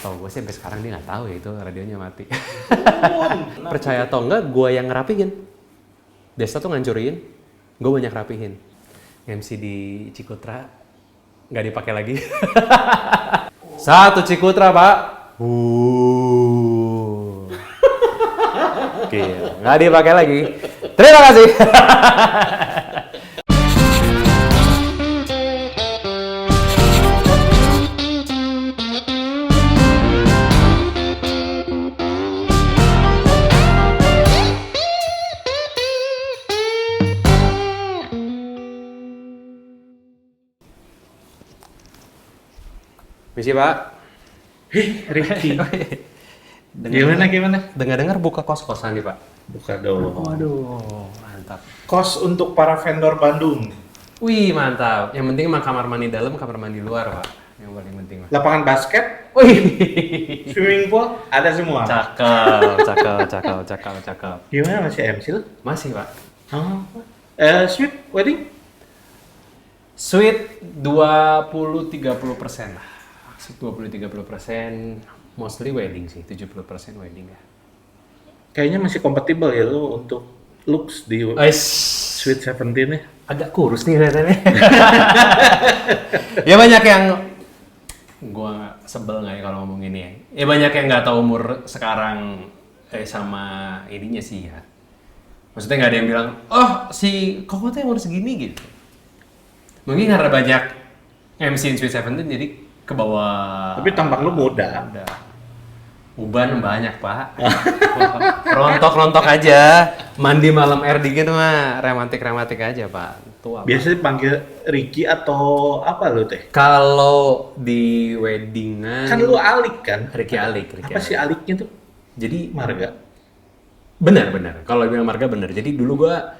setahu gue sih sampai sekarang dia nggak tahu ya itu radionya mati. Percaya atau enggak, gue yang ngerapihin. Desta tuh ngancurin, gue banyak rapihin. MC di Cikutra nggak dipakai lagi. Satu Cikutra pak. Gila, nggak dipakai lagi. Terima kasih. Misi pak. Ricky. Gimana? Dengar-dengar buka kos-kosan nih pak. Buka dong. Waduh, mantap. Kos untuk para vendor Bandung. Wih, mantap. Yang penting emang kamar mandi dalam, kamar mandi luar, Pak. Yang paling penting, Pak. Lapangan basket, Wih. swimming pool, ada semua. Cakep. Gimana masih MC lu? Masih, Pak. Oh. Sweet wedding? Sweet 20-30% lah. 20-30%, mostly wedding sih. 70% wedding ya. Kayaknya masih kompatibel ya lu untuk looks di Sweet 17 ya. Agak kurus nih kelihatannya. Ya banyak yang gua sebel nggak ya kalau ngomong ini ya. Ya banyak yang nggak tahu umur sekarang sama ininya sih ya. Maksudnya nggak ada yang bilang, oh si Koko tuh umur segini gitu. Mungkin karena banyak MC in Sweet 17 jadi ke bawah. Tapi tampak lu muda. Uban banyak pak. Rontok aja. Mandi malam air dingin mah romantik aja pak. Tua. Biasanya panggil Ricky atau apa lu teh? Kalau di weddingan. Kan lu Alik kan? Ricky Alik. Apa sih Aliknya tuh? Jadi Marga. Benar. Kalau bilang marga benar. Jadi dulu gua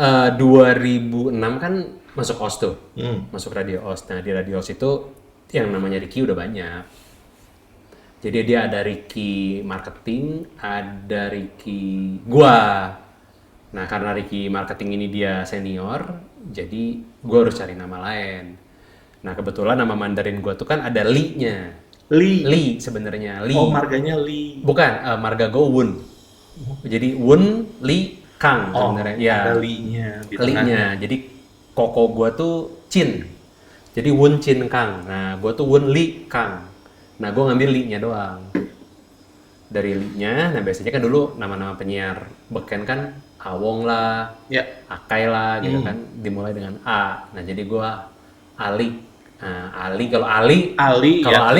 2006 kan masuk OS tuh. Masuk radio OS. Nah di radio OS itu yang namanya Ricky udah banyak. Jadi dia ada Ricky marketing, ada Ricky gua. Nah karena Ricky marketing ini dia senior, jadi gua harus cari nama lain. Nah kebetulan nama Mandarin gua tuh kan ada Lee-nya. Lee sebenarnya. Lee. Oh marganya Lee. Bukan, marga gua Wun. Jadi Wun, Lee, Kang sebenarnya. Ya. Ada Lee-nya. Lee-nya. Jadi koko gua tuh Chin. Jadi Wun Chin Kang. Nah gua tuh Wun Lee Kang. Nah, gue ngambil Lee-nya doang. Dari Lee-nya, nah biasanya kan dulu nama-nama penyiar beken kan Awong lah, Ya. Akai lah, gitu kan. Dimulai dengan A. Nah, jadi gue Ali. Nah, Ali, kalau Ali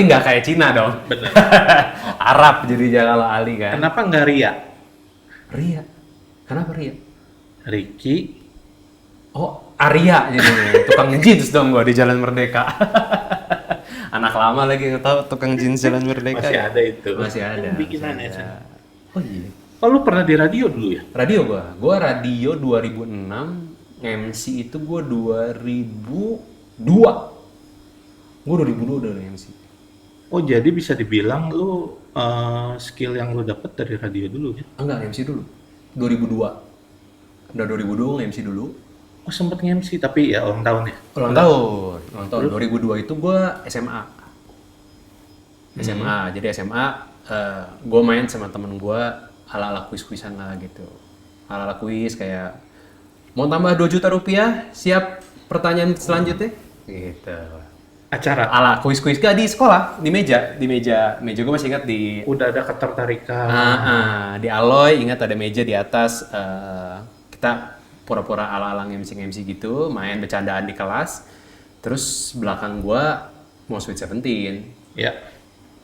nggak kayak Cina dong. Bener. Arab jadinya kalau Ali kan. Kenapa nggak Ria? Ria. Kenapa Ria? Ricky. Oh, Arya jadinya. Tukang jeans dong gue di Jalan Merdeka. Anak lama lagi nggak tahu tukang jeans Jalan Merdeka. Masih ada itu. Masih ada. Bikinannya. Oh iya. Oh lu pernah di radio dulu ya? Radio gua radio 2006, MC itu gua 2002. Gua 2002 udah MC. Oh jadi bisa dibilang lu skill yang lu dapet dari radio dulu ya? Enggak, MC dulu. 2002. Udah 2002 MC dulu. Oh sempet nge-MC tapi ya ulang tahun ya? Ulang tahun. 2002 itu gua SMA. Jadi SMA gua main sama temen gua ala-ala kuis-kuisan lah gitu. Ala-ala kuis kayak mau tambah 2 juta rupiah, siap pertanyaan selanjutnya? Gitu. Acara? Ala kuis-kuis gak di sekolah, di meja gue masih ingat di Udah ada ketertarikan. di Aloy ingat ada meja di atas, kita pura-pura ala-ala MC gitu, main bercandaan di kelas. Terus belakang gua mau Sweet 17. Ya.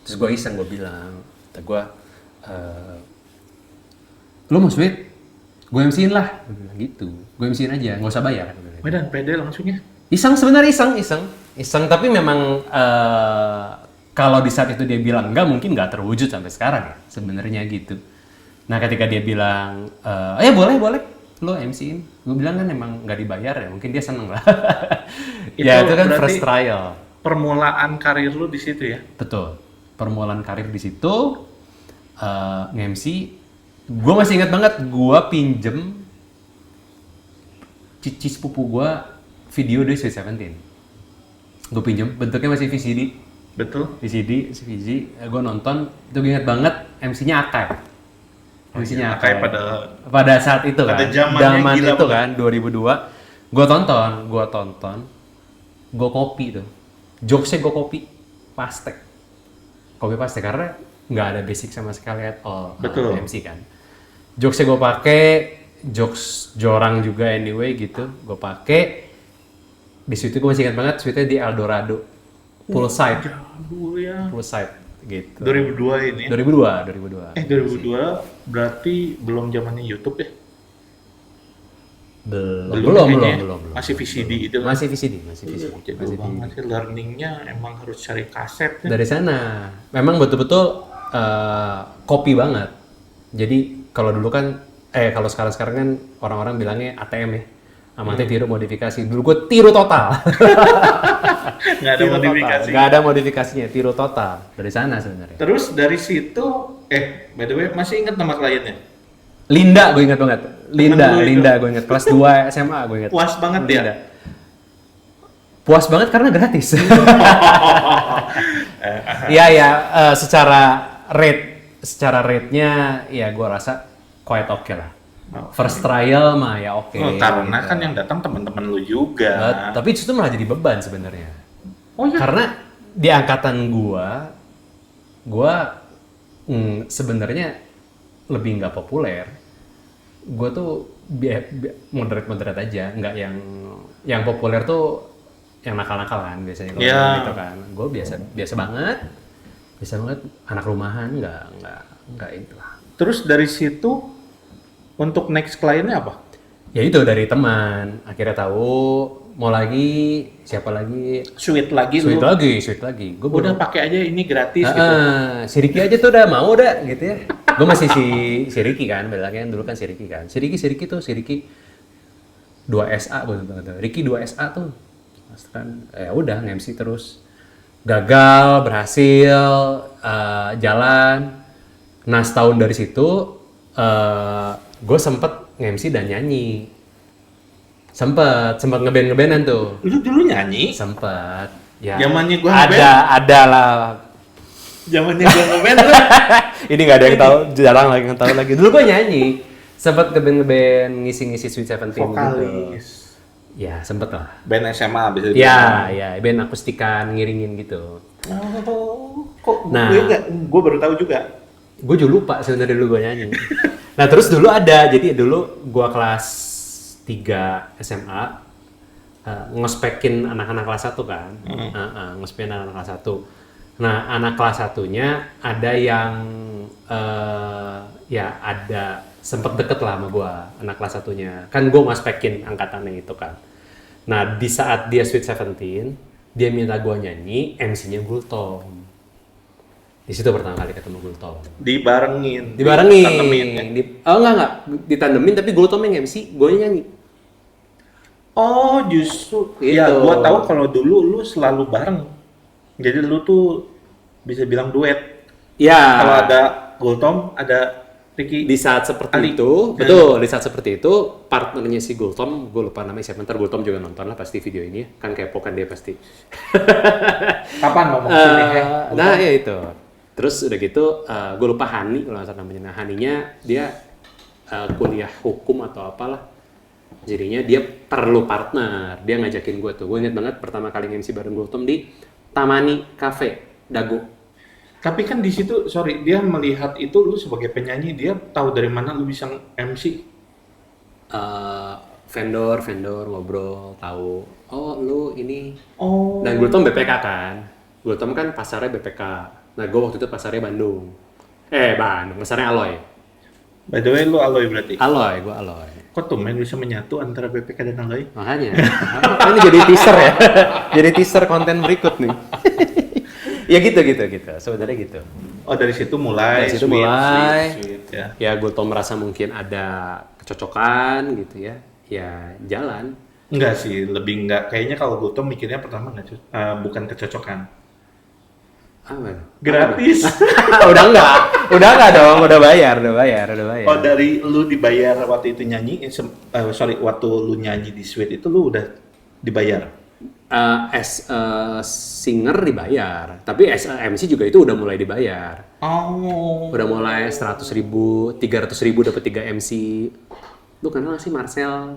Terus gua iseng, gua bilang, kata gua, lu mau Sweet? Gua MC-in lah. Gua bilang gitu. Gua MC-in aja, nggak usah bayar. Medan pede langsung ya? Iseng sebenarnya iseng tapi memang kalau di saat itu dia bilang enggak, mungkin nggak terwujud sampai sekarang ya sebenarnya gitu. Nah ketika dia bilang ya boleh lo MC-in, gue bilang kan emang nggak dibayar ya, mungkin dia seneng lah. Ya itu kan first trial. Permulaan karir lu di situ ya? Betul, permulaan karir di situ. Nge-MC, gue masih ingat banget, gue pinjem cici sepupu gue video dari Sweet 17. Gue pinjem, bentuknya masih VCD. Betul. VCD, gue nonton, itu gue inget banget MC-nya Akai. MC-nya Akai pada saat itu kan, zaman itu kan, 2002, gue tonton, gue copy tuh, jokesnya gue copy, paste karena nggak ada basic sama sekali at all. Betul. MC kan, jokesnya gue pakai, jokes jorang juga anyway gitu, gue pakai. Di situ gue masih ingat banget, suite-nya di Eldorado, Poolside gitu. 2002 ini. 2002. 2002 berarti belum zamannya YouTube ya? Belum. Masih VCD itu. Masih VCD. Masih learningnya emang harus cari kaset. Dari sana, memang betul-betul copy banget. Jadi kalau dulu kan, kalau sekarang kan orang-orang bilangnya ATM ya. Amatnya tiru modifikasi. Dulu gue tiru total. Nggak ada modifikasi. Nggak ada modifikasinya, tiru total. Dari sana sebenarnya. Terus dari situ, by the way, masih ingat nama kliennya? Linda, gue ingat banget. Linda, gue ingat. Kelas 2 SMA, gue ingat. Puas banget Linda. Puas banget karena gratis. Iya, secara rate-nya, ya gue rasa quite okay lah. First trial mah ya oke. Karena kan yang datang teman-teman lu juga. Tapi itu malah jadi beban sebenarnya. Oh iya. Karena di angkatan gua sebenarnya lebih nggak populer. Gua tuh moderate aja, nggak yang populer tuh yang nakal-nakalan biasanya kalau gitu kan. Gua biasa banget anak rumahan, nggak itu lah. Terus dari situ untuk next kliennya apa? Ya itu dari teman, akhirnya tahu mau lagi, siapa lagi? Sweet lagi. Gue udah pakai aja ini gratis gitu. Si Ricky aja tuh udah mau gitu ya. Gue masih si Ricky kan, bilangnya dulu kan si Ricky kan. Si Ricky 2SA betul. Ricky 2SA tuh. Kan ya udah nge-MC terus. Gagal, berhasil, jalan. Nah, setahun dari situ gue sempet nge-MC dan nyanyi. Sempet ngeband-ngebandan tuh. Lu dulu nyanyi? Sempet. Ya. Zamannya gue ngeband? Ada lah. Zamannya gue ngeband tuh. Ini nggak ada yang tahu, jarang lagi yang tahu lagi. Dulu gue nyanyi. Sempet ngeband-ngeband ngisi-ngisi Sweet Seventeen gitu. Vokalis. Ya, sempet lah. Band SMA bisa dibilang. Ya, band akustikan ngiringin gitu. Kok gue baru tahu juga. Gue juga lupa sebenarnya dulu gue nyanyi. Nah terus dulu jadi dulu gue kelas 3 SMA ngospekin anak-anak kelas 1 kan. Ngospekin anak-anak kelas 1. Nah anak kelas 1-nya ada yang ada sempet deket lah sama gue anak kelas 1-nya. Kan gue ngospekin angkatannya itu kan. Nah di saat dia Sweet Seventeen, dia minta gue nyanyi, MC-nya Gultom. Di situ pertama kali ketemu Gultom. Dibarengin. Enggak. Ditandemin tapi Gultom yang MC, gue nyanyi. Oh, justru. Gitu. Ya, gue tahu kalau dulu lu selalu bareng. Jadi lu tuh bisa bilang duet. Ya. Kalau ada Gultom, ada Ricky. Di saat seperti itu, betul. Di saat seperti itu, partnernya si Gultom, gue lupa namanya siapa. Ntar Gultom juga nonton lah pasti video ini. Kan kepo kan dia pasti. Kapan ngomong sini? Nah, ya itu. Terus udah gitu, gue lupa Hani kalau nggak salah namanya. Nah, Haninya dia kuliah hukum atau apalah. Jadinya dia perlu partner. Dia ngajakin gue tuh. Gue inget banget pertama kali MC bareng Gultom di Tamani Cafe, Dago. Tapi kan di situ, dia melihat itu lu sebagai penyanyi, dia tahu dari mana lu bisa MC? Vendor ngobrol, tahu. Oh, lu ini. Oh. Dan Gultom BPK kan. Gultom kan pasarnya BPK. Nah, gue waktu itu pasarnya Bandung. Pasarnya Aloy. By the way, lu Aloy berarti? Gue Aloy. Kok tumben bisa menyatu antara BPK dan Aloy? Makanya. Ini jadi teaser ya. Jadi teaser konten berikut nih. Ya gitu. Sebenarnya gitu. Oh, dari situ mulai. Sweet, ya. Ya, Gultom merasa mungkin ada kecocokan gitu ya. Ya, jalan. Enggak sih, lebih enggak. Kayaknya kalau Gultom mikirnya pertama bukan kecocokan. Gratis. Udah enggak dong, udah bayar. Oh, dari lu dibayar waktu itu nyanyi, waktu lu nyanyi di Sweet itu lu udah dibayar? as a singer dibayar, tapi as a MC juga itu udah mulai dibayar. Udah mulai 100.000, 300.000 dapat 3 MC. Lu kenal gak sih Marcel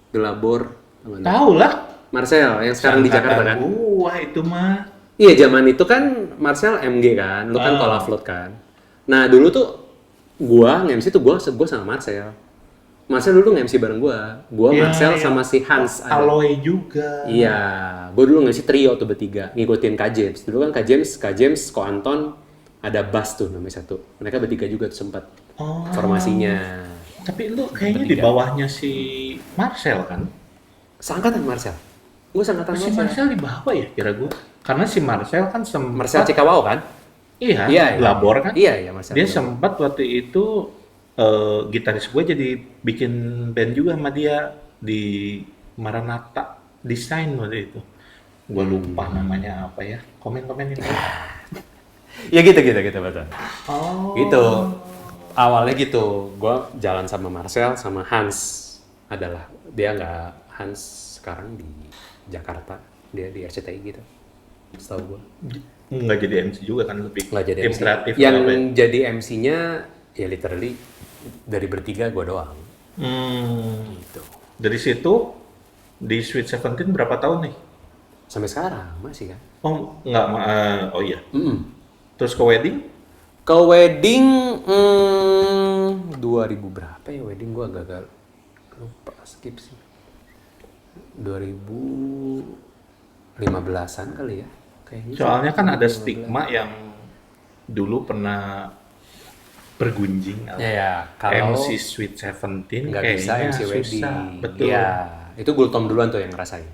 Gelabor? Tahu lah. Marcel yang sekarang di Jakarta kan? Wah itu mah. Iya, zaman itu kan Marcel MG kan, lu kan Cola Float kan. Nah dulu tuh gua nge-MC tuh gua sama Marcel. Marcel dulu nge-MC bareng gua Marcel sama si Hans. Aloy juga. Iya, gua dulu nge-MC trio tuh bertiga, ngikutin Kak James. Dulu kan Kak James, Ko Anton, ada bass tuh namanya satu. Mereka bertiga juga tuh sempat formasinya. Tapi lu kayaknya di bawahnya si Marcel kan? Seangkatan Marcel. Gua seangkatan Si Marcel di bawah ya kira gua. Karena si Marcel kan sempat. Marcel Cikawao kan? Iya, Labor kan? Iya, Marcel. Dia sempat waktu itu gitaris gue jadi bikin band juga sama dia di Maranatha Design waktu itu. Gue lupa namanya apa ya. Komen-komen ini. Ya gitu betul. Gitu. Awalnya gitu. Gue jalan sama Marcel sama Hans adalah dia Hans sekarang di Jakarta. Dia di RCTI gitu. Setahu gue. Nggak jadi MC juga kan lebih nggak jadi tim MC. kreatif. Yang jadi MC-nya ya literally dari bertiga gue doang. Gitu. Dari situ di Sweet Seventeen berapa tahun nih? Sampai sekarang masih kan? Oh nggak, oh iya. Terus ke wedding? Ke wedding 2000 berapa ya wedding gue agak lupa skip sih. 2015-an kali ya. Kayaknya soalnya kan ada stigma yang dulu pernah bergunjing kalau MC Sweet Seventeen nggak bisa MC wedding. Betul. Ya, itu Gultom duluan tuh yang ngerasain.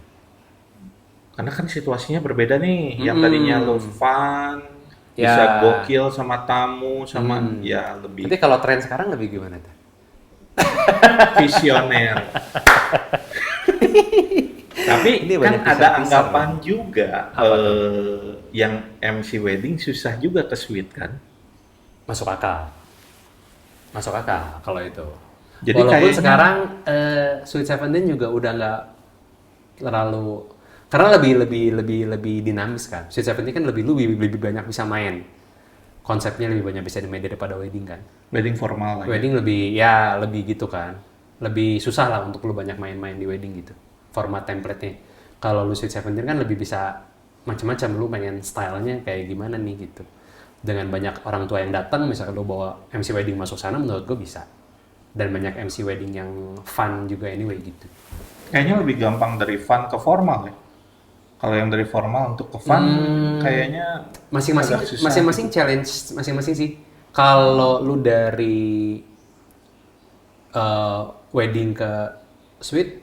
Karena kan situasinya berbeda nih. Yang tadinya lo fun, bisa gokil sama tamu, sama ya lebih. Nanti kalau tren sekarang lebih gimana tuh? Visioner. Tapi ini kan ada anggapan juga yang MC wedding susah juga ke Sweet kan? Masuk akal kalau itu. Jadi walaupun kayaknya sekarang Sweet Seventeen juga udah nggak terlalu, karena lebih dinamis kan. Sweet Seventeen kan lebih banyak bisa main. Konsepnya lebih banyak bisa dimain daripada wedding kan. Wedding formal lagi. Wedding lebih gitu kan. Lebih susah lah untuk lu banyak main-main di wedding gitu. Format template-nya. Kalau lu Sweet Seventeen kan lebih bisa macam-macam, lu pengen stylenya kayak gimana nih gitu. Dengan banyak orang tua yang datang, misalkan lu bawa MC wedding masuk sana, menurut gue bisa. Dan banyak MC wedding yang fun juga anyway gitu. Kayaknya lebih gampang dari fun ke formal ya. Kalau yang dari formal untuk ke fun kayaknya masing-masing challenge masing-masing sih. Kalau lu dari wedding ke sweet,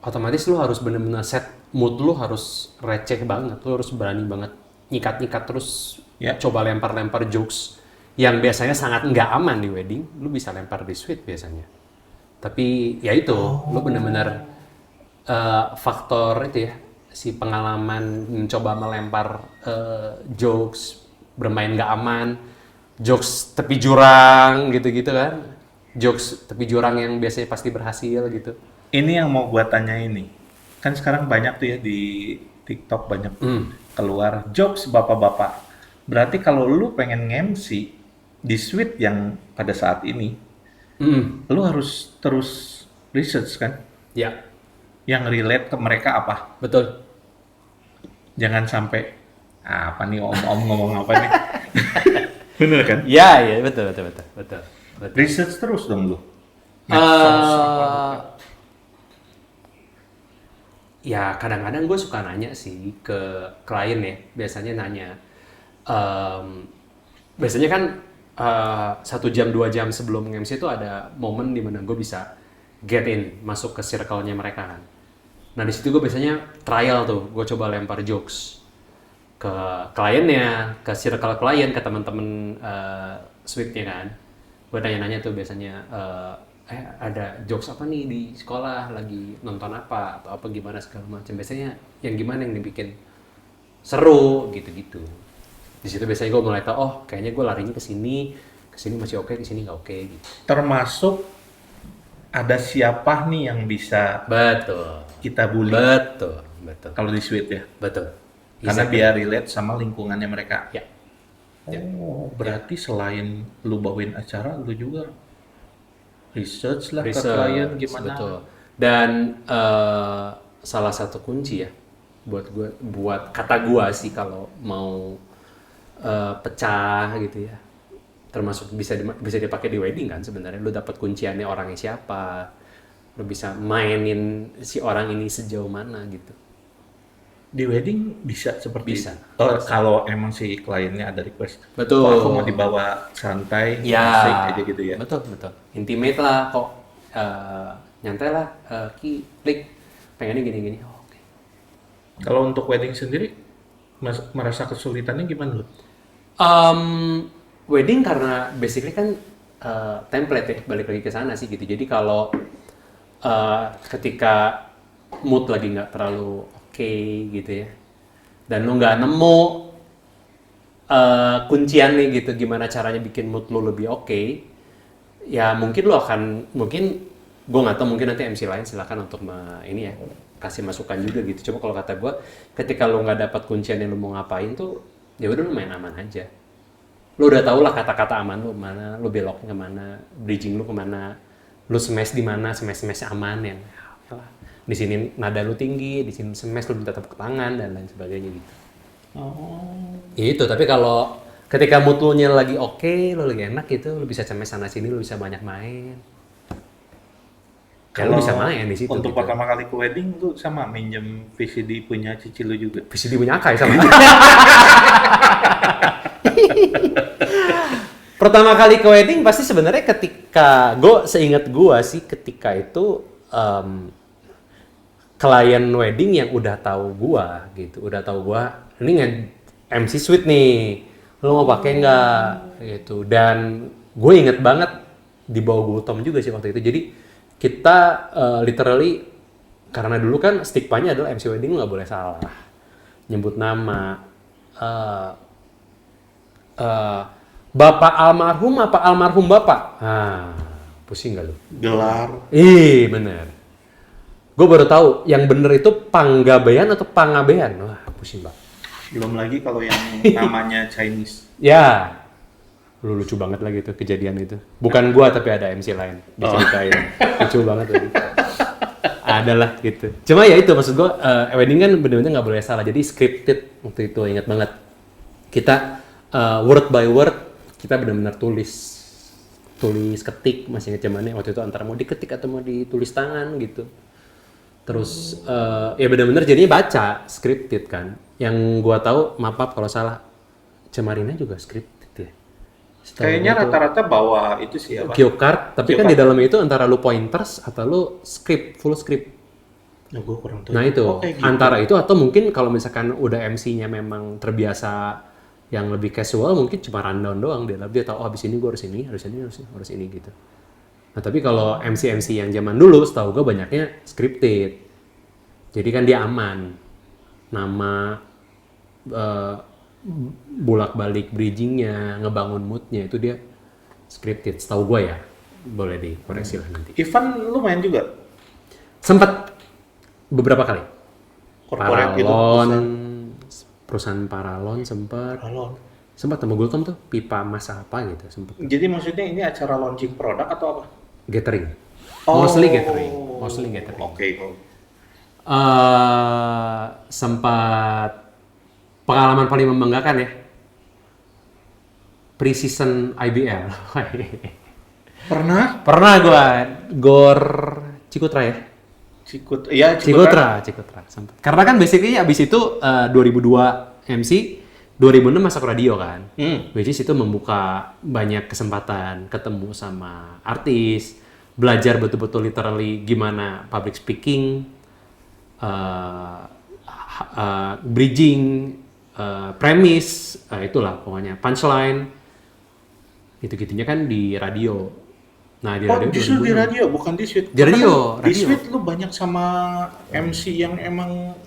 otomatis lu harus bener-bener set mood lu harus receh banget. Lu harus berani banget nyikat-nyikat terus coba lempar-lempar jokes yang biasanya sangat nggak aman di wedding, lu bisa lempar di sweet biasanya. Tapi ya itu, lu bener-bener faktor itu ya, si pengalaman mencoba melempar jokes, bermain nggak aman, jokes tepi jurang gitu-gitu kan. Jokes tepi jurang yang biasanya pasti berhasil gitu. Ini yang mau gua tanya ini. Kan sekarang banyak tuh ya di TikTok banyak keluar jokes bapak-bapak. Berarti kalau lu pengen nge-MC di Sweet yang pada saat ini, lu harus terus research kan? Ya. Yang relate ke mereka apa? Betul. Jangan sampai apa nih om ngomong apa nih? Bener kan? Ya, betul. Research terus dong lu. Ya kadang-kadang gue suka nanya sih ke klien ya, biasanya nanya. Biasanya kan 1 jam 2 jam sebelum nge-MC itu ada momen dimana gue bisa get in, masuk ke circle-nya mereka kan. Nah di situ gue biasanya trial tuh, gue coba lempar jokes ke kliennya, ke circle klien, ke teman-teman sweet-nya kan. Gue nanya-nanya tuh biasanya, ada jokes apa nih di sekolah, lagi nonton apa, atau apa gimana segala macam. Biasanya yang gimana yang dibikin seru gitu-gitu. Di situ biasanya gue mulai tahu, oh kayaknya gue larinya ke sini masih oke, ke sini nggak oke gitu. Termasuk ada siapa nih yang bisa Betul. kita bully Betul. kalau di Sweet ya? Betul. Karena Exactly. biar relate sama lingkungannya mereka. Ya. Oh, berarti selain lu bawain acara, lu juga research lah ke Research, klien gimana. betul. Dan salah satu kunci ya buat kata gua sih kalau mau pecah gitu ya, termasuk bisa dipakai di wedding kan sebenarnya. Lu dapat kunciannya orangnya siapa, lu bisa mainin si orang ini sejauh mana gitu. Di wedding bisa seperti Bisa. itu. Oh, kalau emang si kliennya ada request. Betul. Oh, aku mau dibawa santai, Ya, asik aja gitu ya. betul. Intimate lah kok, nyantai lah, klik, pengennya gini-gini. Oh, oke. Kalau untuk wedding sendiri, merasa kesulitannya gimana lu? Wedding karena basically kan template ya, balik lagi ke sana sih gitu. Jadi kalau ketika mood lagi nggak terlalu oke gitu ya, dan lu nggak nemu kunciannya gitu, gimana caranya bikin mood lu lebih oke, ya mungkin gue nggak tahu, mungkin nanti MC lain silakan untuk ini ya kasih masukan juga gitu. Coba kalau kata gue, ketika lu nggak dapat kuncian yang lu mau ngapain tuh, ya udah lu main aman aja. Lu udah tau lah kata-kata aman lu mana, lu beloknya kemana, bridging lu kemana, lu smash di mana, smash aman yang ya lah. Di sini nada lu tinggi, di sini smash lu minta tepuk tangan dan lain sebagainya gitu. Oh, Itu, tapi kalau ketika mood lu nya lagi oke, lu lagi enak gitu, lu bisa smash sana sini, lu bisa banyak main. Ya, lu bisa main di situ. Untuk gitu. pertama kali ke wedding lu sama minjem VCD punya cici lu juga. VCD punya Akai sama. Pertama kali ke wedding pasti sebenarnya ketika seingat gue sih ketika itu klien wedding yang udah tahu gue gitu, udah tahu gue ini MC Sweet nih, lo mau pakai nggak gitu. Dan gue inget banget di bawah Gultom juga sih waktu itu. Jadi kita literally, karena dulu kan stigmanya adalah MC wedding lo nggak boleh salah nyebut nama. Bapak almarhum apa almarhum bapak? Pusing gak lu? Gelar. Bener. Gue baru tahu yang bener itu panggabean atau pangabean. Wah, pusing banget. Belum lagi kalau yang namanya Chinese. Ya, lu lucu banget lagi tuh kejadian itu. Bukan gua tapi ada MC lain diceritain. Lucu banget lagi. Adalah gitu. Cuma ya itu maksud gua, wedding kan bener-bener nggak boleh salah. Jadi scripted waktu itu, ingat banget. Kita word by word kita benar-benar tulis ketik, masih ingat zamannya waktu itu antara mau diketik atau mau ditulis tangan gitu. Terus ya benar-benar jadinya baca scripted kan. Yang gua tahu, maaf kalau salah, Cemarina juga scripted ya. Kayaknya rata-rata bawa itu sih apa? Cue card, tapi kan di dalamnya itu antara lu pointers atau lu full script. Nah, gua kurang tahu. Nah itu, Gitu. antara itu atau mungkin kalau misalkan udah MC-nya memang terbiasa yang lebih casual, mungkin cuma rundown doang. Dia tahu, oh habis ini gue harus ini gitu. Nah tapi kalau MC yang zaman dulu, setahu gue banyaknya scripted. Jadi kan dia aman. Nama, bolak-balik bridgingnya, ngebangun moodnya, itu dia scripted. Setahu gue ya, boleh dikoreksi lah nanti. Ivan, lu main juga? Sempat beberapa kali. Corporate gitu? Perusahaan Paralon sempat. Paralon. Sempat sama Gultom tuh, pipa mas apa gitu sempet. Jadi maksudnya ini acara launching produk atau apa? Gathering. Oh. Mostly gathering. Oke. Sempat pengalaman paling membanggakan ya. Pre-season IBL. Pernah gua GOR Cikutra ya. Cikutra sempat. Karena kan basically abis itu 2002 MC, 2006 masuk radio kan. Which is itu membuka banyak kesempatan ketemu sama artis, belajar betul-betul literally gimana public speaking, bridging, premise, itulah pokoknya punchline, gitu-gitunya kan di radio. Nah, di radio justru di radio, bukan di Sweet. Di radio. Di Sweet lu banyak sama MC yang emang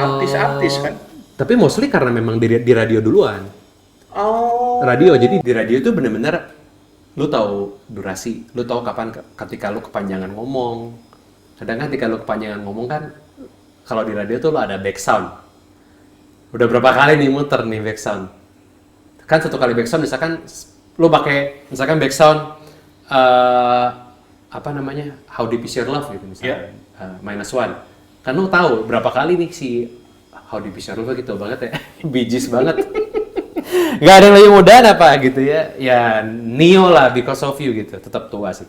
artis-artis kan? Tapi mostly karena memang di radio duluan. Oh. Radio, jadi di radio itu benar-benar lu tahu durasi, lu tahu kapan ketika lu kepanjangan ngomong. Sedangkan ketika lu kepanjangan ngomong kan, kalau di radio tuh lu ada back sound. Udah berapa kali nih muter nih back sound. Kan satu kali back sound misalkan lu pakai misalkan back sound apa namanya, How Deep Is Your Love gitu misalnya, -1. Kan lu tahu berapa kali nih si How Deep Is Your Love gitu banget ya, Bee Gees banget. Gak ada yang lebih mudahan apa gitu ya, ya Neo lah, Because of You gitu, tetap tua sih.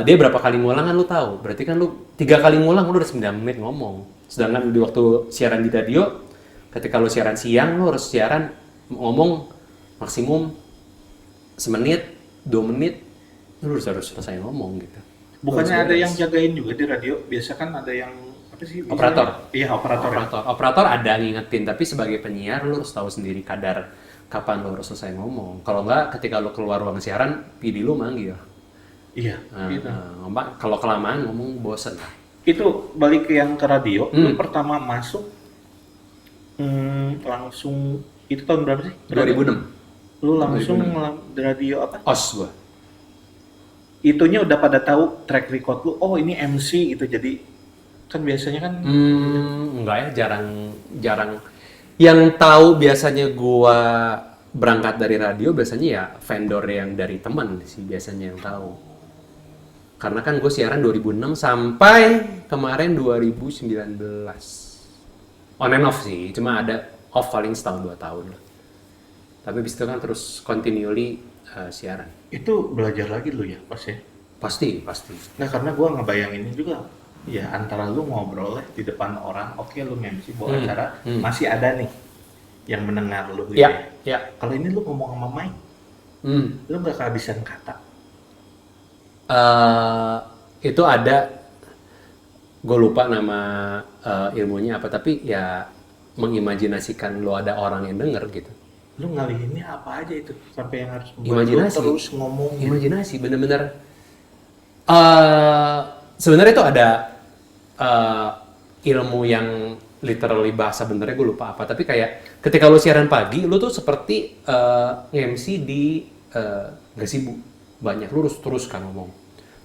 Dia berapa kali ngulang kan lu tahu, berarti kan lu 3 kali ngulang lu udah 9 menit ngomong. Sedangkan di waktu siaran di radio, ketika lu siaran siang lu harus siaran ngomong maksimum semenit, 2 menit, lu harus selesai ngomong gitu. Bukannya ada yang jagain juga di radio? Biasa kan ada yang apa sih? Operator. Iya, operator. Operator ada ngingetin, tapi sebagai penyiar lu harus tahu sendiri kadar kapan lu harus selesai ngomong. Kalau enggak, ketika lu keluar ruang siaran, PD lu manggil. Iya. Gitu. Kalau kelamaan ngomong bosen lah. Itu balik ke yang ke radio. Lu pertama masuk langsung itu tahun berapa sih? 2006. Lu langsung di radio apa? OS gua. Itunya udah pada tahu track record lu. Oh ini MC gitu, jadi kan biasanya kan Enggak ya, jarang. Yang tahu biasanya gua berangkat dari radio biasanya ya vendor yang dari teman sih biasanya yang tahu. Karena kan gue siaran 2006 sampai kemarin 2019. On and off sih, cuma ada off paling setahun 2 tahun lah. Tapi habis itu kan terus continually siaran. itu belajar lagi lu ya pas ya. Pasti. Nah karena gua ngebayanginnya juga ya antara lu ngobrol di depan orang, oke lu MC bawa acara, masih ada nih yang mendengar lu gitu ya. Kalau ini lu ngomong sama mic, lu nggak kehabisan kata. Itu ada, gue lupa nama ilmunya apa, tapi ya mengimajinasikan lo ada orang yang denger gitu. Lu ngalihinnya apa aja itu sampai yang harus Imajinasi. lu terus ngomong. Imajinasi, bener-bener. Sebenarnya itu ada ilmu yang literally bahasa benernya gue lupa apa, tapi kayak ketika lo siaran pagi, lo tuh seperti nge-MC di gazebo. Banyak, lu terus kan ngomong.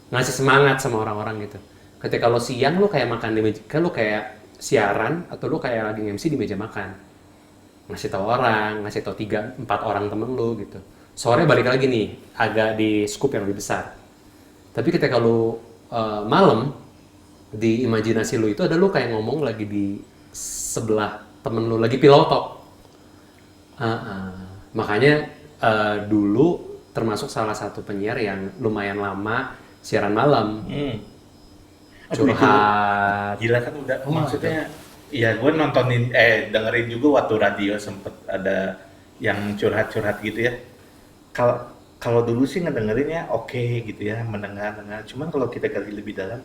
Ngasih semangat sama orang-orang gitu. Ketika lo siang, lo kayak makan di meja, kan lo kayak siaran, atau lo kayak lagi nge-MC di meja makan. Ngasih tahu orang, ngasih tahu 3-4 orang temen lo gitu. Sore balik lagi nih, agak di scoop yang lebih besar. Tapi ketika lo malam, di imajinasi lo itu ada lo kayak ngomong lagi di sebelah temen lo, lagi pillow talk. Makanya dulu termasuk salah satu penyiar yang lumayan lama siaran malam. Curhat. Gila kan udah maksudnya iya gue nontonin dengerin juga waktu radio sempet ada yang curhat-curhat gitu ya. Kalau dulu sih ngedengerinnya oke gitu ya, mendengar. Cuman kalau kita gali lebih dalam,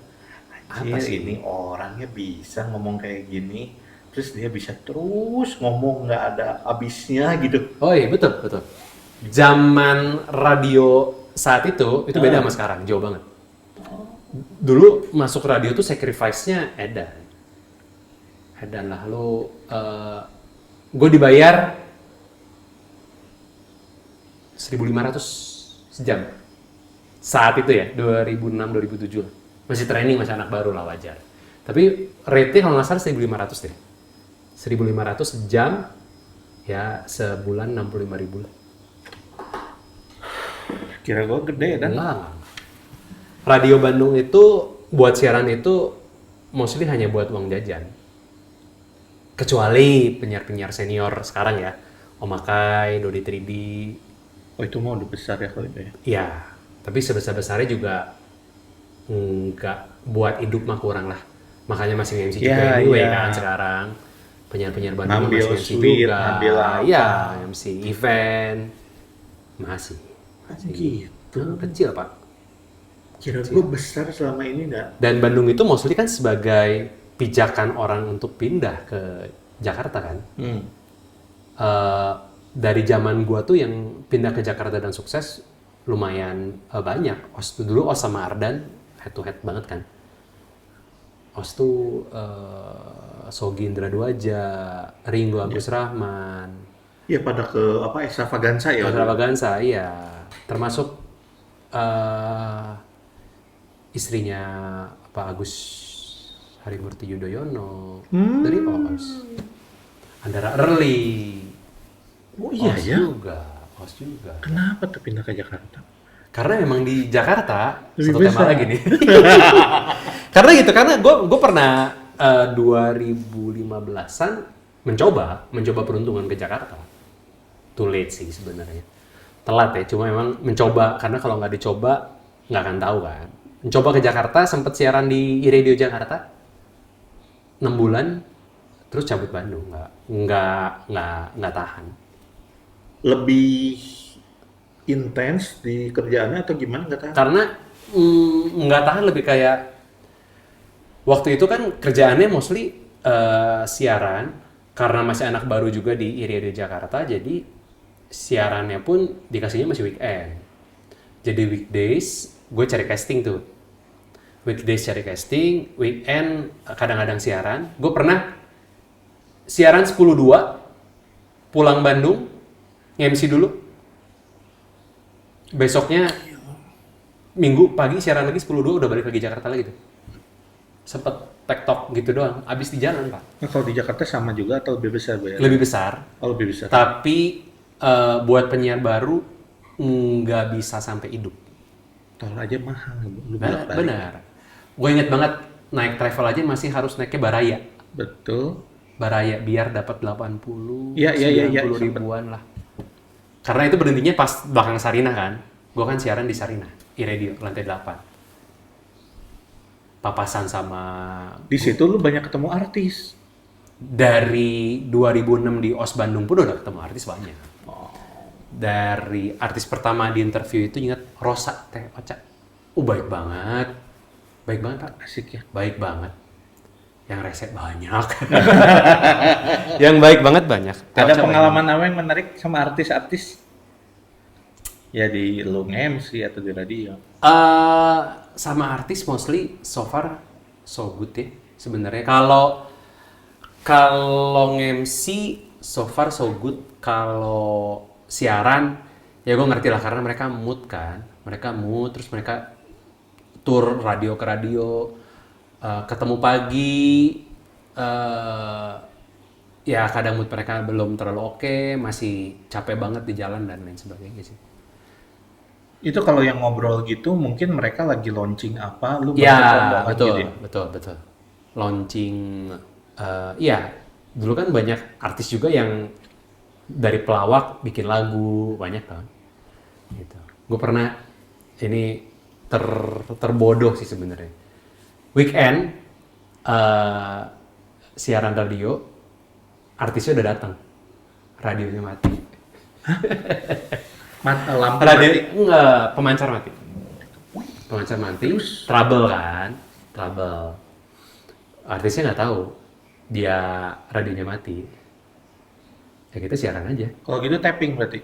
anjir ini orangnya bisa ngomong kayak gini, terus dia bisa terus ngomong nggak ada habisnya gitu. Oh iya betul. Zaman radio saat itu beda sama sekarang, jauh banget. Dulu masuk radio tuh sacrifice-nya edan lah lo. Gue dibayar 1.500 sejam saat itu ya, 2006-2007 masih training, masih anak baru lah, wajar. Tapi rate-nya kalau nggak salah 1.500 deh, 1.500 sejam ya, sebulan 65.000 lah. Kira gue gede ya dan Radio Bandung itu buat siaran itu mostly hanya buat uang jajan. Kecuali penyiar-penyiar senior sekarang ya, Om Akai, Dodi 3D. Oh itu mau udah besar ya kalau itu ya? Iya, tapi sebesar-besarnya juga nggak, buat hidup mah kurang lah. Makanya masih MC juga anyway kan sekarang. Penyiar-penyiar Bandung masih MC juga. Iya, MC event. Masih. Gitu. Kecil Pak. Kira gue besar selama ini enggak? Dan Bandung itu mostly kan sebagai pijakan orang untuk pindah ke Jakarta kan. Dari zaman gua tuh yang pindah ke Jakarta dan sukses lumayan banyak. Dulu OS sama Ardan head to head banget kan. OS tuh Sogi Indra Duaja, Ringo Agus Rahman. Iya pada ke apa Extravaganza ya? Extravaganza iya. Termasuk istrinya Pak Agus Harimurti Yudhoyono dari OS. Andara Early. Oh iya OS ya. OS juga. Kenapa tuh pindah ke Jakarta? Karena memang di Jakarta Lebih satu besar. tema lagi nih. Karena gitu, karena gue pernah 2015-an mencoba peruntungan ke Jakarta. Too late sih sebenarnya. Telat ya, cuma memang mencoba karena kalau nggak dicoba nggak akan tahu kan. Mencoba ke Jakarta, sempat siaran di iRadio Jakarta 6 bulan, terus cabut Bandung, nggak tahan. Lebih intens di kerjaannya atau gimana nggak tahu? Karena nggak tahan, lebih kayak waktu itu kan kerjaannya mostly siaran, karena masih anak baru juga di iRadio Jakarta, jadi siarannya pun dikasihnya masih weekend. Jadi weekdays gue cari casting tuh. Weekdays cari casting, weekend kadang-kadang siaran. Gue pernah siaran 10.2, pulang Bandung, nge-MC dulu. Besoknya Minggu pagi siaran lagi 10.2, udah balik lagi Jakarta lagi tuh. Sempet tektok gitu doang, abis di jalan Pak. Nah, kalau di Jakarta sama juga atau lebih besar bayar? Lebih besar, Oh, lebih besar. tapi buat penyiar baru nggak bisa sampai hidup. Tol aja mahal, lu bolak-balik. Benar. Gue inget banget naik travel aja masih harus naiknya Baraya. Betul. Baraya biar dapat 80, Iya, 90 ribuan lah. Karena itu berhentinya pas belakang Sarinah kan. Gue kan siaran di Sarinah, iRadio lantai 8. Papasan sama Di situ lu banyak ketemu artis. dari 2006 di OS Bandung pun udah ketemu artis banyak. Dari artis pertama di interview itu ingat Rosa Teh Ocha. Baik banget. Baik banget Pak. Asik ya. Baik banget. Yang rese banyak. Yang baik banget banyak. Teh Ada Ocha pengalaman apa yang menarik sama artis-artis? Ya di lu nge-MC atau di radio? Sama artis mostly so far so good ya sebenarnya. Kalau nge-MC so far so good. Kalau siaran ya gue ngerti lah karena mereka mood kan. Mereka mood, terus mereka tour radio ke radio, ketemu pagi, ya kadang mood mereka belum terlalu oke, masih capek banget di jalan dan lain sebagainya sih. Itu kalau yang ngobrol gitu mungkin mereka lagi launching apa, lu Ya, bantu rombongan betul, gitu ya? betul. Launching, iya. Dulu kan banyak artis juga yang dari pelawak bikin lagu, banyak kan. Gitu. Gue pernah, ini terbodoh sih sebenarnya. Weekend, siaran radio, artisnya udah datang, radionya mati. Lampu Radio, mati. enggak, pemancar mati, trouble kan, trouble. Artisnya nggak tahu dia radionya mati, ya kita siaran aja, Kalau gitu tapping berarti.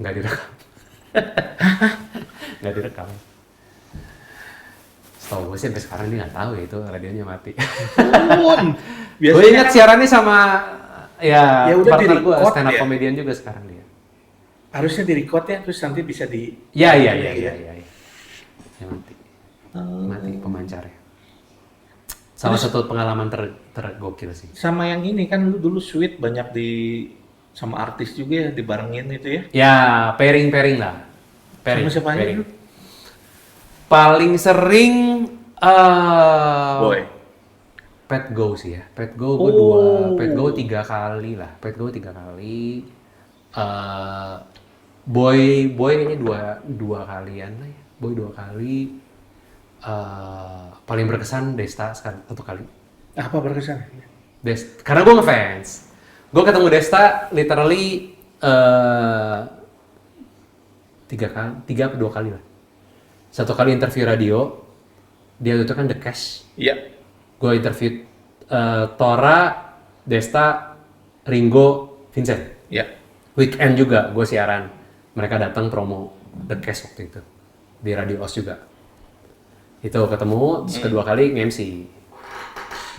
nggak direkam. Nggak direkam. Setahu gue sih sampai sekarang dia nggak tahu ya itu radionya mati. Gue ingat Biasanya siarannya sama ya udah partner gue, di-record stand up ya? comedian juga sekarang dia. harusnya di record ya, terus nanti bisa di. Iya. Ya mati. Mati pemancarnya. Salah satu pengalaman tergokil sih. Sama yang ini kan lu dulu sweet banyak di sama artis juga ya dibarengin itu ya. Ya, pairing lah. Sama siapa aja pairing. lu? Paling sering Boy. Pet Go sih ya. Pet Go gue Pet Go 3 kali lah. Pet Go 3 kali. Boy kayaknya dua kalian lah ya. Boy 2 kali. Paling berkesan Desta satu kali. Apa berkesan? Karena gue ngefans. Gue ketemu Desta literally 3 atau 2 kali lah. Satu kali interview radio, dia itu kan The Cash. Iya. Gue interview Tora, Desta, Ringo, Vincent. Iya. Weekend juga gue siaran. Mereka datang promo The Cash waktu itu di Radio OS juga. Itu ketemu, terus kedua kali nge-MC.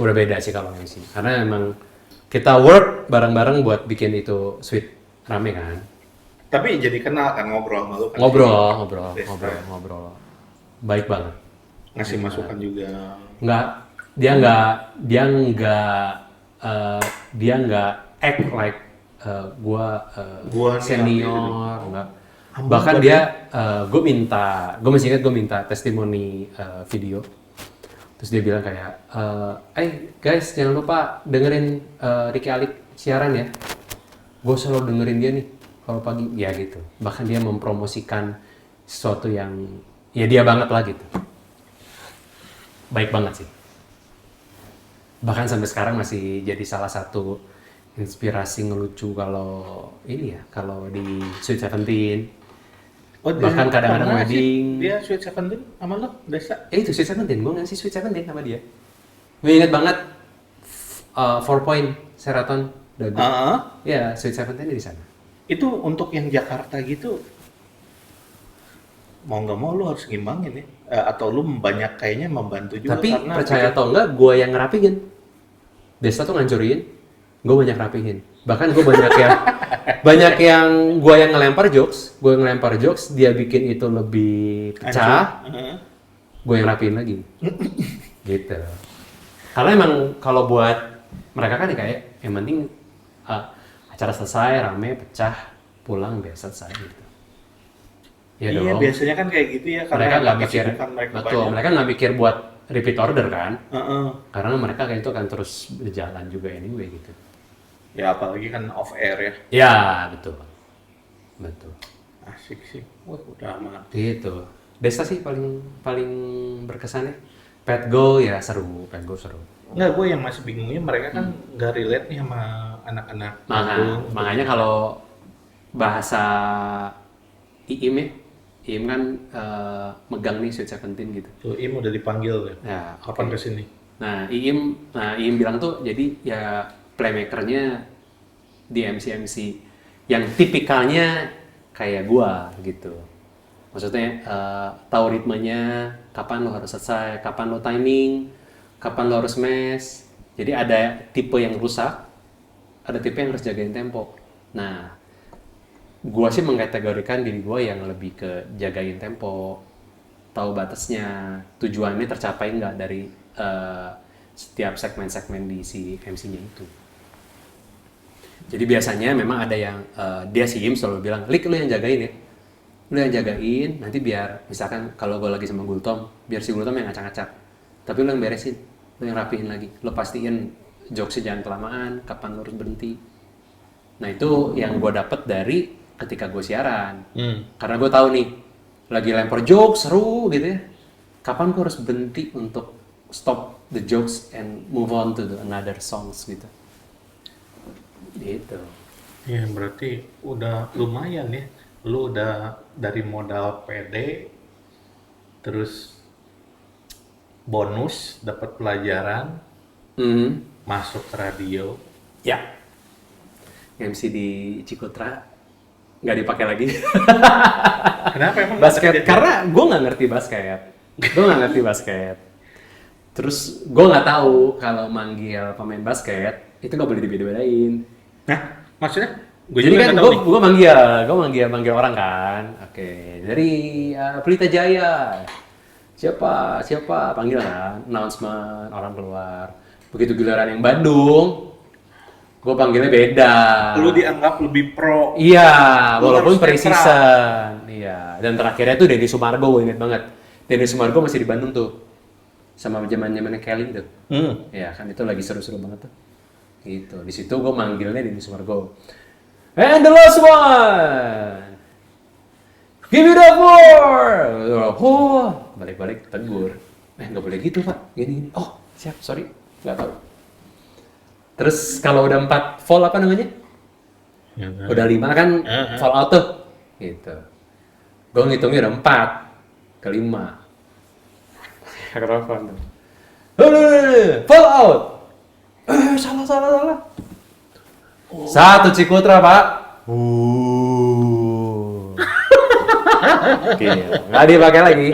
Udah beda sih kalau nge-MC. Karena emang kita work bareng-bareng buat bikin itu sweet rame kan. Tapi jadi kenal kan ngobrol sama lu kan? Ngobrol. Baik banget. Ngasih masukan juga. Dia nggak act like gua senior, enggak. Bahkan dia, gue masih ingat gue minta testimoni video. Terus dia bilang kayak, guys jangan lupa dengerin Ricky Alik siaran ya. Gue selalu dengerin dia nih kalau pagi, ya gitu. Bahkan dia mempromosikan sesuatu yang ya dia banget lah gitu. Baik banget sih. Bahkan sampai sekarang masih jadi salah satu inspirasi ngelucu kalau ini ya, kalau di Sweet Seventeen. Bahkan kadang-kadang wedding. Dia Sweet Seventeen sama lo, Desa? Itu Sweet Seventeen, gue ngasih Sweet Seventeen sama dia. Gue inget banget 4 Point Sheraton Dago. Ya, Sweet Seventeen di sana. Itu untuk yang Jakarta gitu, mau nggak mau lu harus ngimbangin ya, atau lu banyak kayaknya membantu juga. Tapi karena percaya atau enggak, gue yang ngerapihin. Desa tuh ngancurin, gue banyak rapihin. Bahkan gue banyak yang gue yang ngelempar jokes, dia bikin itu lebih pecah, gue yang rapihin lagi. Gitu. Karena emang kalau buat mereka kan kayak yang penting acara selesai, rame, pecah, pulang, biasa selesai gitu. Iya dong. Biasanya kan kayak gitu ya. Mereka nggak mikir, betul. Mereka nggak mikir buat repeat order kan? Karena mereka kayak itu akan terus berjalan juga anyway gitu. Ya apalagi kan off air ya. Ya betul. Asik sih. Wah udah aman. Gitu. Desa sih paling berkesan ya. Pet Go ya seru. Enggak, gue yang masih bingungnya mereka kan nggak relate nih sama anak-anak. Makanya kalau bahasa Iim ya, Iim kan megang nih Sweet Seventeen gitu. Tuh Iim udah dipanggil ya. Kapan kesini? Nah Iim bilang tuh jadi ya playmakernya di MC yang tipikalnya kayak gua gitu. Maksudnya tahu ritmenya, kapan lo harus selesai, kapan lo timing, kapan lo harus mes. Jadi ada tipe yang rusak, ada tipe yang harus jagain tempo. Nah, gua sih mengkategorikan diri gua yang lebih ke jagain tempo, tahu batasnya, tujuannya tercapai nggak dari setiap segmen-segmen di si MC-nya itu. Jadi biasanya memang ada yang dia si Im selalu bilang, Lik lu yang jagain ya, lu yang jagain, nanti biar misalkan kalau gue lagi sama Gultom, biar si Gultom yang ngacak-ngacak, tapi lu yang beresin, lu yang rapihin lagi, lu pastiin jokesnya jangan kelamaan, kapan lu harus berhenti. Nah itu yang gue dapet dari ketika gue siaran, karena gue tahu nih lagi lempar jokes seru gitu ya, kapan gue harus berhenti untuk stop the jokes and move on to the another songs gitu. Gitu. Ya berarti udah lumayan ya, lu udah dari modal PD, terus bonus dapat pelajaran, masuk ke radio. Ya. MC di Cikutra nggak dipakai lagi. Kenapa emang? Basket, karena gue nggak ngerti basket. Terus gue nggak tahu kalau manggil pemain basket itu nggak boleh dibeda-bedain. Nah, maksudnya? Jadi kan gue manggil orang kan. Oke, dari Pelita Jaya. Siapa panggil kan, announcement, orang keluar. Begitu giliran yang Bandung, gue panggilnya beda. Lu dianggap lebih pro. Iya, walaupun pre-season. Iya, dan terakhirnya tuh Denny Sumargo, gue inget banget. Denny Sumargo masih di Bandung tuh. Sama zaman-zamannya Kelly tuh. Ya kan itu lagi seru-seru banget tuh. Gitu. Di situ gue manggilnya Denny Sumargo. And the last one. Give me the floor. Oh, balik-balik tegur. Nggak boleh gitu Pak. Gini. Oh, siap. Sorry. Nggak tahu. Terus kalau udah 4 fall apa namanya? Ya, kan. Udah 5 kan fall out tuh. Gitu. Gue ngitungnya udah 4 ke 5. Ketelepon tuh. Fall out. Salah. Satu Cikutra, Pak. Oke, nggak dipakai lagi.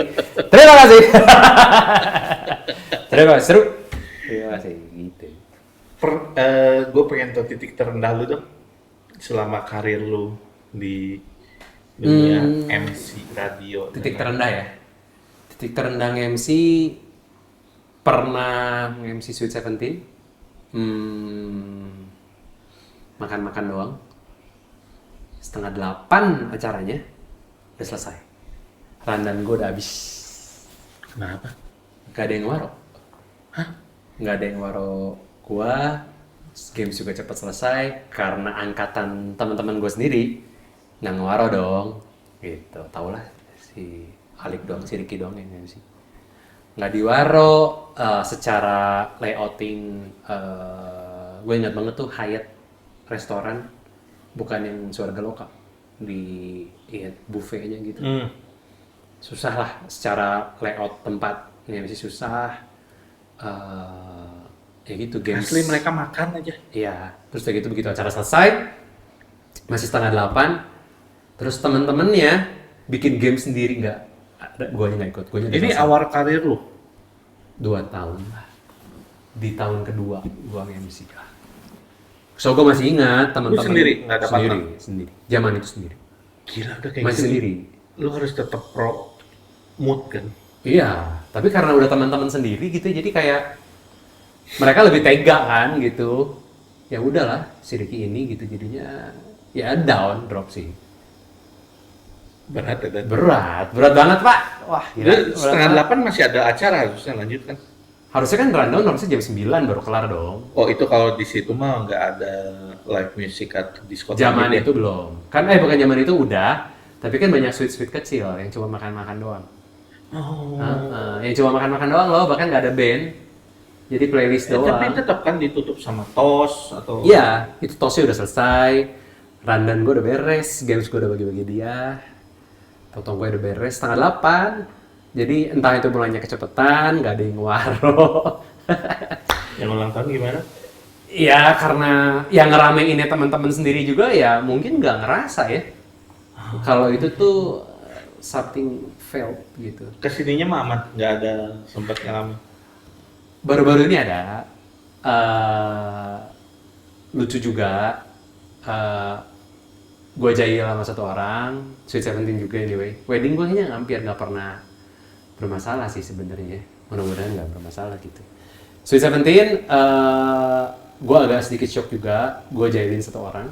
Terima kasih. Terima kasih, seru. Terima kasih, gitu. Gue pengen tahu titik terendah lu dong selama karir lu di dunia MC radio. Titik terendah ya. Titik terendah MC pernah MC Sweet Seventeen. Makan-makan doang. 7:30 acaranya udah selesai. Randan gue udah habis. Kenapa? Gak ada yang waro. Hah? Gak ada yang waro gua. Games juga cepat selesai karena angkatan teman-teman gue sendiri nggak ngewaro dong. Gitu. Tau lah si Alik doang, si Ricky doang yang MC. Nggak diwaro secara layouting. Gue ingat banget tuh Hyatt restoran, bukan yang Swarga Loka di buffetnya gitu. Susah lah secara layout tempat MC susah. Ya gitu games. Asli mereka makan aja. Iya. Terus udah gitu begitu acara selesai masih 7:30. Terus temen-temennya bikin game sendiri nggak. Guanya nggak ikut. Ini awal karir lu? 2 tahun lah. Di tahun kedua gua MC lah. So gua masih ingat teman-teman. Lu sendiri nggak ada partner? Sendiri. Zaman itu sendiri. Gila udah kayak Masih gitu. sendiri. Lu harus tetap pro mood kan. Iya, tapi karena udah teman-teman sendiri gitu, jadi kayak mereka lebih tega kan gitu. Ya udahlah, si Ricky ini gitu jadinya ya drop sih. Berat ya. Berat banget Pak. Wah, gila. Jadi 7:30 masih ada acara harusnya lanjut kan? Harusnya kan rundown harusnya jam 9 baru kelar dong. Oh itu kalau di situ mah nggak ada live music atau diskotek. Zaman gitu ya? itu belum. Kan bukan zaman itu udah, tapi kan banyak sweet kecil yang cuma makan-makan doang. Oh. Yang cuma makan-makan doang loh, bahkan nggak ada band. Jadi playlist doang. Tapi tetap kan ditutup sama tos atau? Iya, itu tosnya udah selesai. Rundown gue udah beres, games gue udah bagi-bagi dia. Potong gue udah beres 7:30. Jadi entah itu mulainya kecepatan, nggak ada yang waro. Yang ulang tahun gimana? Ya karena yang ngeramainnya teman-teman sendiri juga ya mungkin nggak ngerasa ya. Kalau itu tuh something failed gitu. Kesininya mah aman, nggak ada sempat ngalamin. Baru-baru ini ada lucu juga. Gue jahil sama satu orang, Sweet Seventeen juga anyway. Wedding gue kayaknya hampir nggak pernah bermasalah sih sebenarnya. Mudah-mudahan nggak bermasalah gitu. Sweet Seventeen, gue agak sedikit shock juga. Gue jahilin satu orang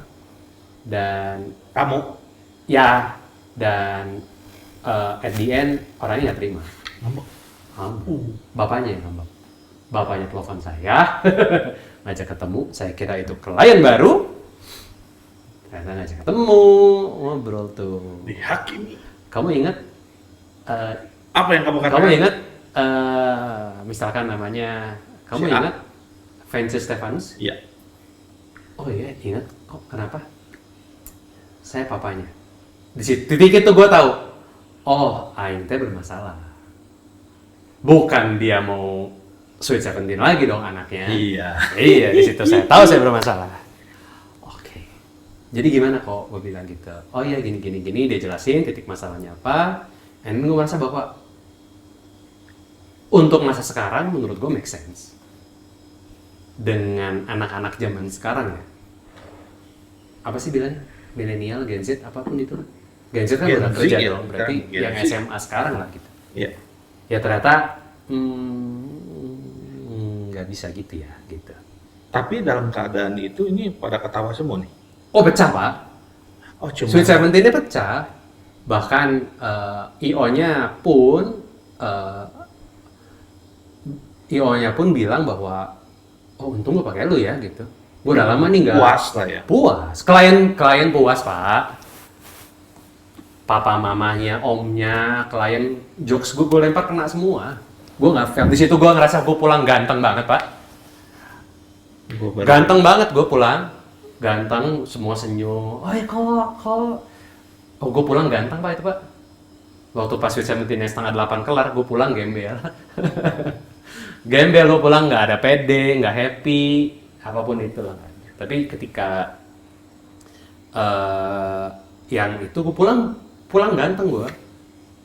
dan Kamu? ya dan at the end orangnya nggak terima. Ngambek? Bapaknya yang ngambek. Bapaknya telepon saya, ngajak ketemu. Saya kira itu klien baru. Ternyata ngajak ketemu, ngobrol tuh. Dihakimi. Kamu ingat? Apa yang kamu katakan? Kamu ingat? Misalkan namanya, kamu Si A. ingat? Francis Stephens? Iya. Oh iya, ingat. Kok kenapa? Saya papanya. Di titik itu gue tahu. Oh, Aing teh bermasalah. Bukan dia mau Sweet Seventeen lagi dong anaknya. Iya. Iya, di situ saya tahu saya bermasalah. Oke. Jadi gimana kok? Gue bilang gitu. Oh iya gini. Dia jelasin titik masalahnya apa. And gue merasa bahwa untuk masa sekarang menurut gue make sense. Dengan anak-anak zaman sekarang ya. Apa sih bilangnya? Milenial, Gen Z, apapun itu. Gen Z kan Gen udah Z kerja ya, dong. Berarti Gen yang Z. SMA sekarang lah gitu. Iya. Ya ternyata nggak bisa gitu ya gitu. Tapi dalam keadaan itu ini pada ketawa semua nih. Oh pecah Pak. Oh cuma. Sweet Seventeen-nya pecah. Bahkan IO-nya pun bilang bahwa oh untung gue pakai lu ya gitu. Gue udah lama nih nggak Puas lah ya. puas. Klien puas Pak. Papa mamanya, omnya, klien jokes gue lempar kena semua. Gue nggak fail. Di situ gue ngerasa gue pulang ganteng banget Pak. Ganteng banget gue pulang. Ganteng, semua senyum. Oh ya kok. Oh gue pulang ganteng Pak itu Pak. Waktu pas Sweet Seventeen 7:30 kelar, gue pulang gembel. Gembel gue pulang nggak ada pede, nggak happy, apapun itu lah. Tapi ketika yang itu gue pulang ganteng gue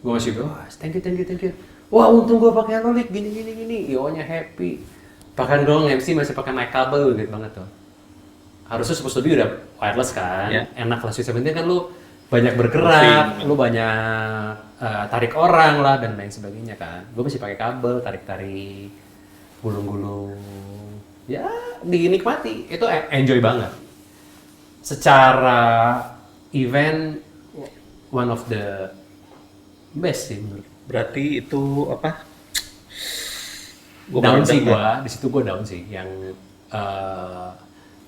masih wah thank you. Wah untung gue pakai Lolik gini. Io-nya happy. Bahkan dong MC masih pakai mic kabel gitu banget tuh. Harusnya supposed to be udah wireless kan. Yeah. Enak lah Sweet Seventeen kan lu banyak bergerak, lu banyak tarik orang lah dan lain sebagainya kan. Gue masih pakai kabel, tarik-tarik, gulung-gulung. Ya, dinikmati. Itu enjoy banget. Secara event, one of the best sih menurut. Berarti itu apa? Down sih di situ gue down sih.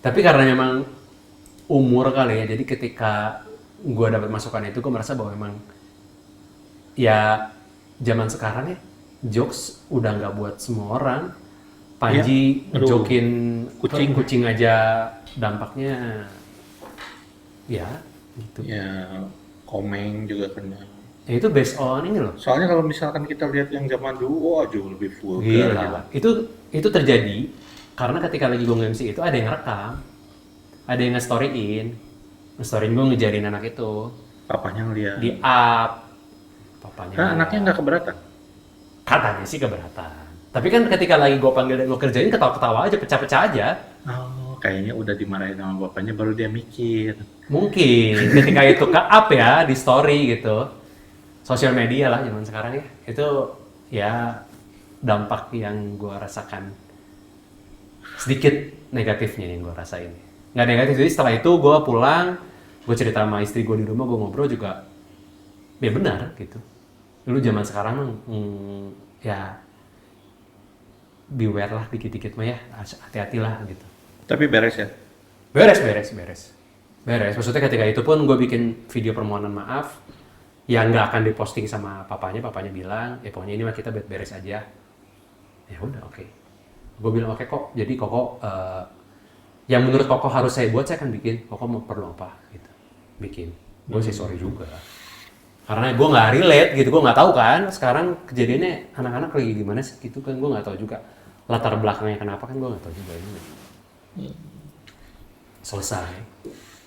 Tapi karena memang umur kali ya, jadi ketika gue dapat masukan itu, gue merasa bahwa memang ya zaman sekarang ya jokes udah nggak buat semua orang. Panji jokin kucing aja dampaknya ya gitu. Ya komeng juga kena. Ya, itu based on ini loh. Soalnya kalau misalkan kita lihat yang zaman dulu, wah jauh lebih vulgar. Gila. Itu terjadi karena ketika lagi gue nge-MC itu ada yang rekam, ada yang nge-storyin gue ngejarin anak itu. Papanya ngeliat. Di up. Papanya. Kan anaknya nggak keberatan? Katanya sih keberatan. Tapi kan ketika lagi gue panggil dan gue kerjain ketawa-ketawa aja, pecah-pecah aja. Oh, kayaknya udah dimarahin sama bapaknya baru dia mikir. Mungkin ketika itu ke up ya di story gitu. Sosial media lah zaman sekarang ya. Itu ya dampak yang gue rasakan. Sedikit negatifnya yang gue rasain. Nggak negatif, jadi setelah itu gue pulang, gue cerita sama istri gue di rumah, gue ngobrol juga. Ya benar gitu. Dulu zaman sekarang ya beware lah dikit-dikit mah ya, hati-hatilah gitu. Tapi beres ya? Beres. Maksudnya ketika itu pun gue bikin video permohonan maaf yang nggak akan diposting sama papanya bilang, ya pokoknya ini mah kita beres aja. Ya udah oke. Gue bilang oke kok, jadi Koko yang menurut Koko harus saya buat, saya akan bikin. Koko mau perlu apa gitu, bikin. Gue sih sorry juga. Karena gue nggak relate gitu, gue nggak tahu kan sekarang kejadiannya anak-anak lagi gimana sih gitu kan, gue nggak tahu juga latar belakangnya kenapa kan gue nggak tahu juga ini. Selesai.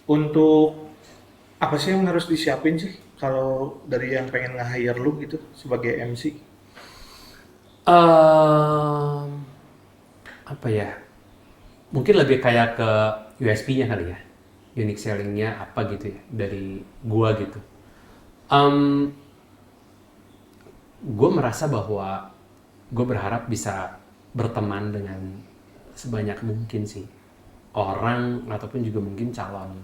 Untuk apa sih yang harus disiapin sih kalau dari yang pengen nge-hire lu gitu sebagai MC? Apa ya? Mungkin lebih kayak ke USP-nya kali ya, unique selling-nya apa gitu ya dari gua gitu. Gue merasa bahwa gue berharap bisa berteman dengan sebanyak mungkin sih orang ataupun juga mungkin calon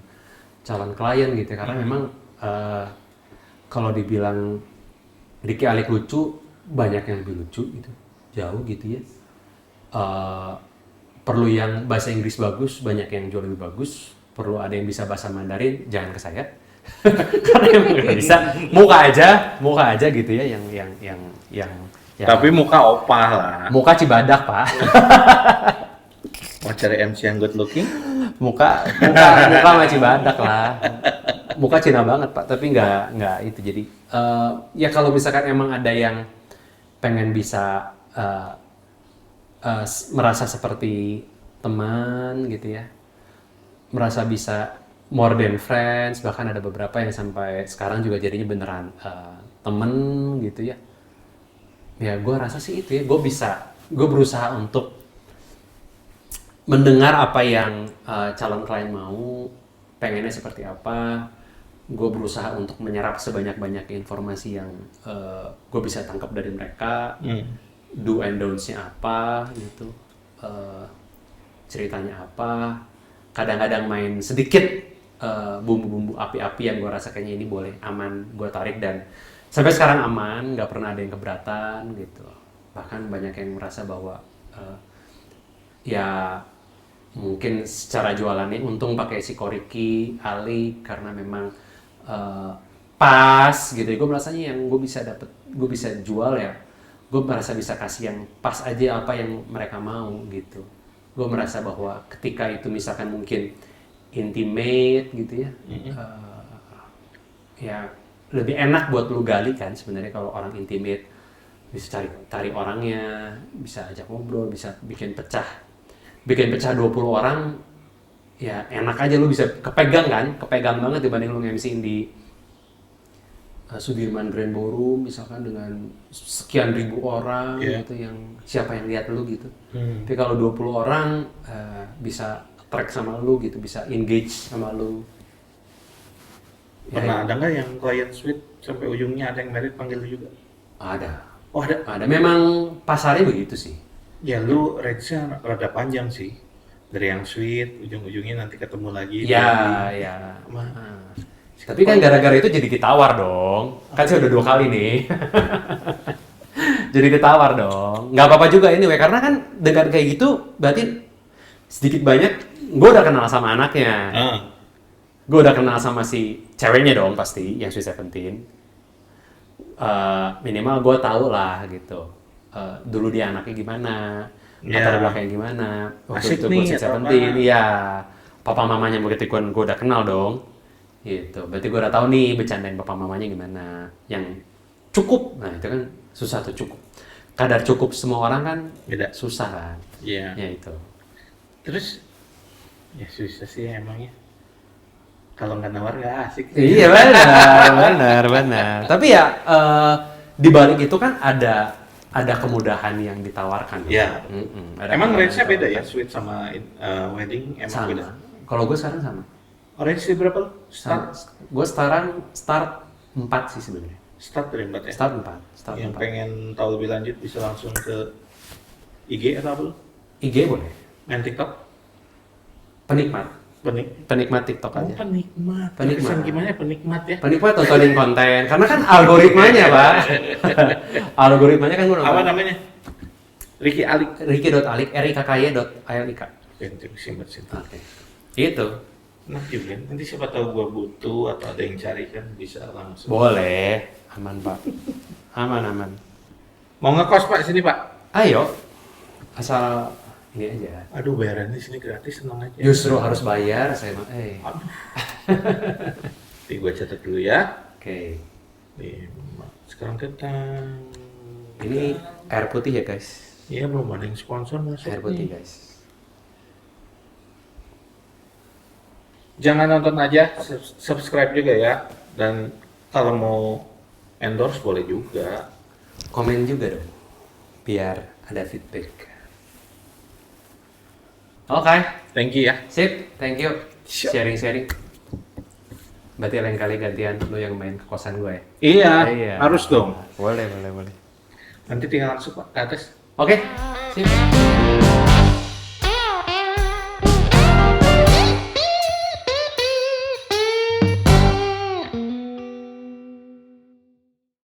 klien gitu ya. Karena memang kalau dibilang Ricky Alik lucu, banyak yang lebih lucu gitu, jauh gitu ya. Perlu yang bahasa Inggris bagus, banyak yang jauh lebih bagus. Perlu ada yang bisa bahasa Mandarin, jangan ke saya. Karena emang nggak bisa, muka aja gitu ya yang Tapi muka opah lah. muka Cibadak pak. Mau cari MC yang good looking? muka sama Cibadak lah, muka Cina banget pak, tapi nggak itu. Jadi ya kalau misalkan emang ada yang pengen bisa merasa seperti teman gitu ya, merasa bisa more than friends, bahkan ada beberapa yang sampai sekarang juga jadinya beneran temen gitu ya. Ya gue rasa sih itu ya, gue berusaha untuk mendengar apa yang calon klien mau, pengennya seperti apa. Gue berusaha untuk menyerap sebanyak-banyak informasi yang gue bisa tangkap dari mereka, do and don'ts-nya apa gitu, ceritanya apa. Kadang-kadang main sedikit bumbu-bumbu api-api yang gue rasa kayaknya ini boleh aman gue tarik, dan sampai sekarang aman, nggak pernah ada yang keberatan gitu. Bahkan banyak yang merasa bahwa ya mungkin secara jualannya untung pakai si Koriki, Ali, karena memang pas gitu. Gue merasanya yang gue bisa jual ya, gue merasa bisa kasih yang pas aja apa yang mereka mau gitu. Gue merasa bahwa ketika itu misalkan mungkin intimate gitu ya, ya lebih enak buat lu gali kan sebenarnya kalau orang intimate, bisa cari orangnya, bisa ajak ngobrol, bisa bikin pecah 20 orang, ya enak aja, lu bisa kepegang banget dibanding lu nge-MC-in di Sudirman Grand Ballroom misalkan dengan sekian ribu orang gitu, yang siapa yang lihat lu gitu. Tapi kalau 20 orang bisa track sama lu gitu, bisa engage sama lu, Pernah ada nggak yang klien sweet sampai ujungnya ada yang merit panggil lu juga? Ada. Oh ada. Ada. Memang pasarnya begitu sih. Ya lu range-nya rada panjang sih. Dari yang sweet, ujung-ujungnya nanti ketemu lagi. Ya, ya. Sama. Tapi kan gara-gara itu jadi ditawar dong. Kan saya udah 2 kali nih. Jadi ditawar dong. Nggak apa-apa juga ini, karena kan dengan kayak gitu berarti sedikit banyak gue udah kenal sama anaknya. Gue udah kenal sama si ceweknya dong pasti, yang Sweet Seventeen. Minimal gue tahu lah gitu. Dulu dia anaknya gimana, latar belakangnya gimana. Waktu itu gue Sweet Seventeen, iya. Papa mamanya begitu gue udah kenal dong. Gitu. Berarti gue udah tahu nih bercandain papa mamanya gimana. Yang cukup, nah itu kan susah tuh cukup. Kadar cukup semua orang kan beda, susah kan. Iya. Ya itu. Terus ya susah sih emangnya. Kalau nggak nawar nggak asik. Iya benar. Tapi ya di balik itu kan ada kemudahan yang ditawarkan. Iya. Emang range-nya beda ya, sweet sama wedding emang sama. beda. Kalau gue sekarang sama. Range berapa lo? Gue sekarang start 4 sih sebenarnya. Start dari 4 ya? Start 4. Yang pengen tahu lebih lanjut bisa langsung ke IG atau apa lo? IG boleh. Main TikTok? Penikmat TikTok aja. Penikmat. Gimana penikmat ya? Penikmat tontonin konten. Karena kan algoritmanya, Pak. Algoritmanya kan gue nonton. Apa namanya? Ricky Alik. Ricky.alik, RIKKY.ALIK. Simbat. Oke. Itu. Nah juga, nanti siapa tahu gua butuh atau ada yang cari kan bisa langsung. Boleh. Aman, Pak. Aman. Mau ngekos Pak sini Pak? Ayo. Asal ini aja. Aduh bayaran di sini gratis, senang aja. Justru harus bayar, saya mah. Aduh. Nanti gua catat dulu ya. Oke. Sekarang kita Ini air putih ya, guys. Iya, belum ada yang sponsor masuk. Air putih, guys. Jangan nonton aja, subscribe juga ya. Dan kalau mau endorse boleh juga. Komen juga dong, biar ada feedback. Oke. Thank you ya. Sip, thank you. Sharing. Berarti lain kali gantian lu yang main ke kosan gue ya? Iya, harus dong. Boleh. Nanti tinggal langsung Pak ke atas. Oke, sip.